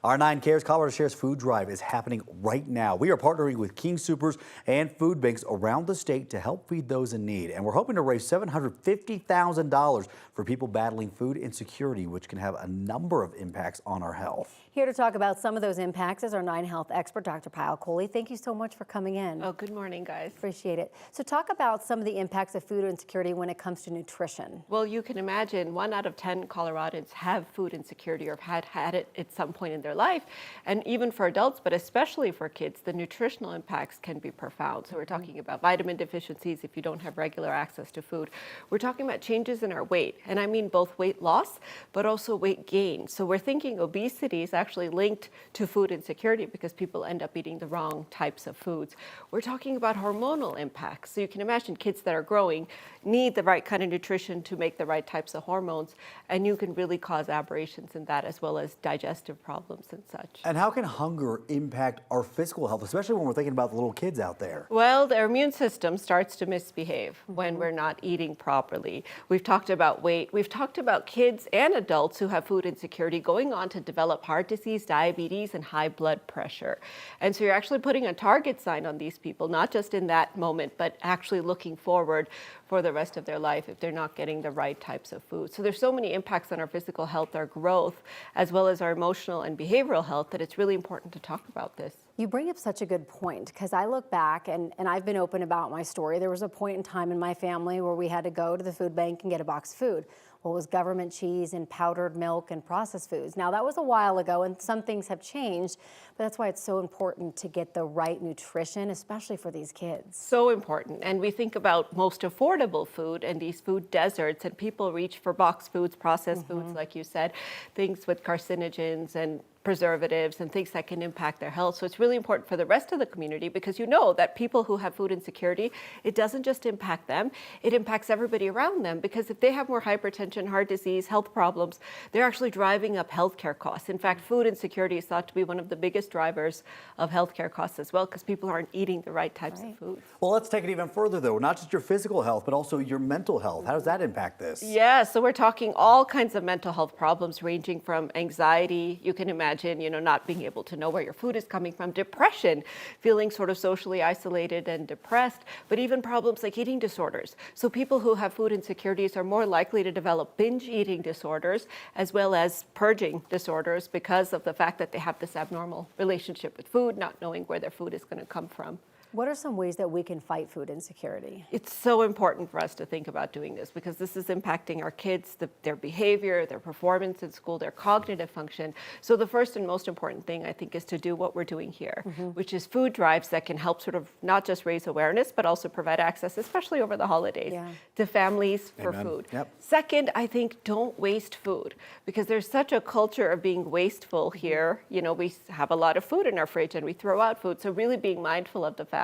Our 9 Cares Colorado Shares Food Drive is happening right now. We are partnering with King Soopers and food banks around the state to help feed those in need. And we're hoping to raise $750,000 for people battling food insecurity, which can have a number of impacts on our health. Here to talk about some of those impacts is our 9 Health expert, Dr. Payal Kohli. Thank you so much for coming in. Oh, good morning, guys. Appreciate it. So talk about some of the impacts of food insecurity when it comes to nutrition. Well, you can imagine 1 out of 10 Coloradans have food insecurity or have had it at some point in their life. And even for adults, but especially for kids, the nutritional impacts can be profound. So we're talking about vitamin deficiencies if you don't have regular access to food. We're talking about changes in our weight. And I mean both weight loss, but also weight gain. So we're thinking obesity is actually linked to food insecurity because people end up eating the wrong types of foods. We're talking about hormonal impacts. So you can imagine kids that are growing need the right kind of nutrition to make the right types of hormones, and you can really cause aberrations in that as well as digestive problems and such. And how can hunger impact our physical health, especially when we're thinking about the little kids out there? Well, their immune system starts to misbehave when we're not eating properly. We've talked about weight. We've talked about kids and adults who have food insecurity going on to develop heart disease, diabetes, and high blood pressure. And so you're actually putting a target sign on these people, not just in that moment, but actually looking forward for the rest of their life if they're not getting the right types of food. So there's so many impacts on our physical health, our growth, as well as our emotional and behavioral health that it's really important to talk about this. You bring up such a good point because I look back and I've been open about my story. There was a point in time in my family where we had to go to the food bank and get a box of food. Well, it was government cheese and powdered milk and processed foods. Now, that was a while ago and some things have changed, but that's why it's so important to get the right nutrition, especially for these kids. So important. And we think about most affordable food and these food deserts, and people reach for boxed foods, processed foods, like you said, things with carcinogens and preservatives and things that can impact their health. So it's really important for the rest of the community because you know that people who have food insecurity, it doesn't just impact them, it impacts everybody around them because if they have more hypertension, heart disease, health problems, they're actually driving up healthcare costs. In fact, food insecurity is thought to be one of the biggest drivers of healthcare costs as well because people aren't eating the right types of foods. Well, let's take it even further though, not just your physical health, but also your mental health. How does that impact this? Yeah, so we're talking all kinds of mental health problems ranging from anxiety, you can imagine, not being able to know where your food is coming from, depression, feeling sort of socially isolated and depressed, but even problems like eating disorders. So people who have food insecurities are more likely to develop binge eating disorders as well as purging disorders because of the fact that they have this abnormal relationship with food, not knowing where their food is going to come from. What are some ways that we can fight food insecurity? It's so important for us to think about doing this because this is impacting our kids, their behavior, their performance in school, their cognitive function. So the first and most important thing, I think, is to do what we're doing here, which is food drives that can help sort of not just raise awareness, but also provide access, especially over the holidays, to families for food. Second, I think don't waste food because there's such a culture of being wasteful here. We have a lot of food in our fridge and we throw out food. So really being mindful of the fact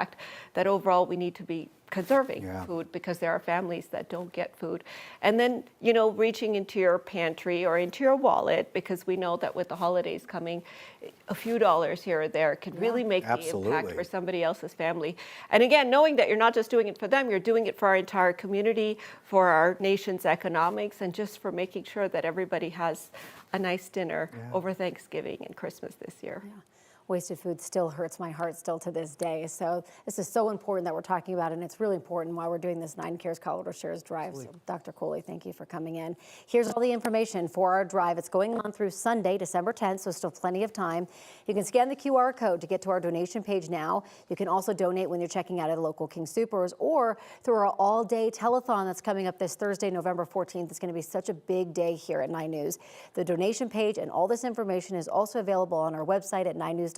that overall we need to be conserving food because there are families that don't get food. And then, reaching into your pantry or into your wallet because we know that with the holidays coming, a few dollars here or there can really make the impact for somebody else's family. And again, knowing that you're not just doing it for them, you're doing it for our entire community, for our nation's economics, and just for making sure that everybody has a nice dinner over Thanksgiving and Christmas this year. Wasted food still hurts my heart still to this day. So this is so important that we're talking about, and it's really important why we're doing this 9 Cares Colorado Shares Drive. So, Dr. Kohli, thank you for coming in. Here's all the information for our drive. It's going on through Sunday, December 10th, so still plenty of time. You can scan the QR code to get to our donation page now. You can also donate when you're checking out at a local King Soopers or through our all-day telethon that's coming up this Thursday, November 14th. It's going to be such a big day here at 9 News. The donation page and all this information is also available on our website at 9news.com/9cares.